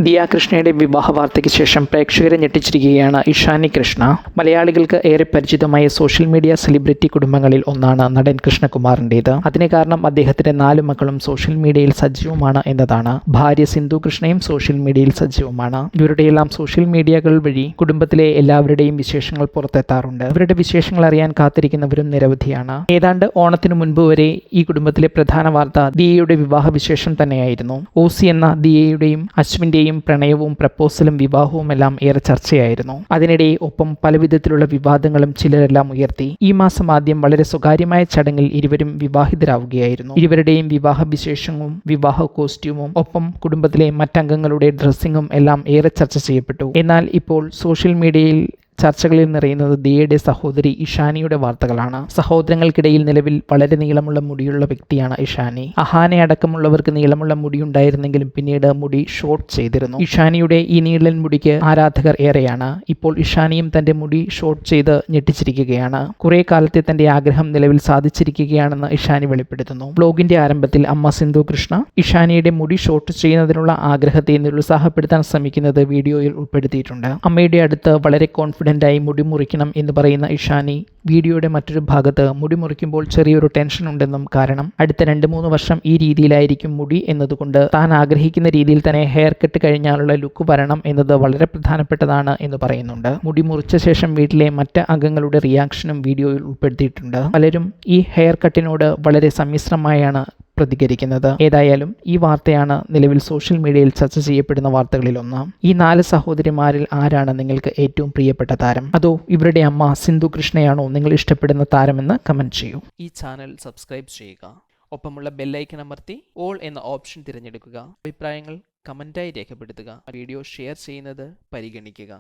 ദിയ കൃഷ്ണയുടെ വിവാഹ വാർത്തയ്ക്ക് ശേഷം പ്രേക്ഷകരെ ഞെട്ടിച്ചിരിക്കുകയാണ് ഇഷാനി കൃഷ്ണ. മലയാളികൾക്ക് ഏറെ പരിചിതമായ സോഷ്യൽ മീഡിയ സെലിബ്രിറ്റി കുടുംബങ്ങളിൽ ഒന്നാണ് നടൻ കൃഷ്ണകുമാറിൻ്റേത്. അതിന് കാരണം അദ്ദേഹത്തിന്റെ 4 മക്കളും സോഷ്യൽ മീഡിയയിൽ സജീവമാണ് എന്നതാണ്. ഭാര്യ സിന്ധു കൃഷ്ണയും സോഷ്യൽ മീഡിയയിൽ സജീവമാണ്. ഇവരുടെയെല്ലാം സോഷ്യൽ മീഡിയകൾ വഴി കുടുംബത്തിലെ എല്ലാവരുടെയും വിശേഷങ്ങൾ പുറത്തെത്താറുണ്ട്. ഇവരുടെ വിശേഷങ്ങൾ അറിയാൻ കാത്തിരിക്കുന്നവരും നിരവധിയാണ്. ഏതാണ്ട് ഓണത്തിനു മുൻപ് വരെ ഈ കുടുംബത്തിലെ പ്രധാന വാർത്ത ദിയയുടെ വിവാഹ വിശേഷം തന്നെയായിരുന്നു. ഓസി എന്ന ദിയയുടെയും അശ്വിൻ്റെയും പ്രണയവും പ്രപ്പോസലും വിവാഹവും എല്ലാം ഏറെ ചർച്ചയായിരുന്നു. അതിനിടെ ഒപ്പം പലവിധത്തിലുള്ള വിവാദങ്ങളും ചിലരെല്ലാം ഉയർത്തി. ഈ മാസം ആദ്യം വളരെ സ്വകാര്യമായ ചടങ്ങിൽ ഇരുവരും വിവാഹിതരാവുകയായിരുന്നു. ഇരുവരുടെയും വിവാഹ വിശേഷവും വിവാഹ കോസ്റ്റ്യൂമും ഒപ്പം കുടുംബത്തിലെ മറ്റംഗങ്ങളുടെ ഡ്രസ്സിങ്ങും എല്ലാം ഏറെ ചർച്ച ചെയ്യപ്പെട്ടു. എന്നാൽ ഇപ്പോൾ സോഷ്യൽ മീഡിയയിൽ ചർച്ചകളിൽ നിറയുന്നത് ദിയയുടെ സഹോദരി ഇഷാനിയുടെ വാർത്തകളാണ്. സഹോദരങ്ങൾക്കിടയിൽ നിലവിൽ വളരെ നീളമുള്ള മുടിയുള്ള വ്യക്തിയാണ് ഇഷാനി. അഹാനെ അടക്കമുള്ളവർക്ക് നീളമുള്ള മുടിയുണ്ടായിരുന്നെങ്കിലും പിന്നീട് മുടി ഷോർട്ട് ചെയ്തിരുന്നു. ഇഷാനിയുടെ ഈ നീളൻ മുടിക്ക് ആരാധകർ ഏറെയാണ്. ഇപ്പോൾ ഇഷാനിയും തന്റെ മുടി ഷോർട്ട് ചെയ്ത് ഞെട്ടിച്ചിരിക്കുകയാണ്. കുറെ കാലത്തെ തന്റെ ആഗ്രഹം നിലവിൽ സാധിച്ചിരിക്കുകയാണെന്ന് ഇഷാനി വെളിപ്പെടുത്തുന്നു. ബ്ലോഗിന്റെ ആരംഭത്തിൽ അമ്മ സിന്ധു കൃഷ്ണ ഇഷാനിയുടെ മുടി ഷോർട്ട് ചെയ്യുന്നതിനുള്ള ആഗ്രഹത്തെ നിരുത്സാഹപ്പെടുത്താൻ ശ്രമിക്കുന്നത് വീഡിയോയിൽ ഉൾപ്പെടുത്തിയിട്ടുണ്ട്. അമ്മയുടെ അടുത്ത് വളരെ കോൺഫിഡൻ്റായി മുടി മുറിക്കണം എന്ന് പറയുന്ന ഇഷാനി വീഡിയോയുടെ മറ്റൊരു ഭാഗത്ത് മുടി മുറിക്കുമ്പോൾ ചെറിയൊരു ടെൻഷൻ ഉണ്ടെന്നും കാരണം അടുത്ത 2-3 വർഷം ഈ രീതിയിലായിരിക്കും മുടി എന്നതുകൊണ്ട് താൻ ആഗ്രഹിക്കുന്ന രീതിയിൽ തന്നെ ഹെയർ കട്ട് കഴിഞ്ഞാലുള്ള ലുക്ക് വരണം എന്നത് വളരെ പ്രധാനപ്പെട്ടതാണ് എന്ന് പറയുന്നുണ്ട്. മുടി മുറിച്ച ശേഷം വീട്ടിലെ മറ്റ് അംഗങ്ങളുടെ റിയാക്ഷനും വീഡിയോയിൽ ഉൾപ്പെടുത്തിയിട്ടുണ്ട്. പലരും ഈ ഹെയർ കട്ടിനോട് വളരെ സമ്മിശ്രമായാണ് പ്രതികരിക്കുന്നത്. ഏതായാലും ഈ വാർത്തയാണ് നിലവിൽ സോഷ്യൽ മീഡിയയിൽ ചർച്ച ചെയ്യപ്പെടുന്ന വാർത്തകളിലൊന്ന്. ഈ 4 സഹോദരിമാരിൽ ആരാണ് നിങ്ങൾക്ക് ഏറ്റവും പ്രിയപ്പെട്ട താരം? അതോ ഇവരുടെ അമ്മ സിന്ധു കൃഷ്ണയാണോ നിങ്ങൾ ഇഷ്ടപ്പെടുന്ന താരമെന്ന് കമന്റ് ചെയ്യൂ. ഈ ചാനൽ സബ്സ്ക്രൈബ് ചെയ്യുക. ഒപ്പമുള്ള ബെല്ലൈക്കൺ അമർത്തി ഓൾ എന്ന ഓപ്ഷൻ തിരഞ്ഞെടുക്കുക. അഭിപ്രായങ്ങൾ കമന്റായി രേഖപ്പെടുത്തുക. വീഡിയോ ഷെയർ ചെയ്യുന്നത് പരിഗണിക്കുക.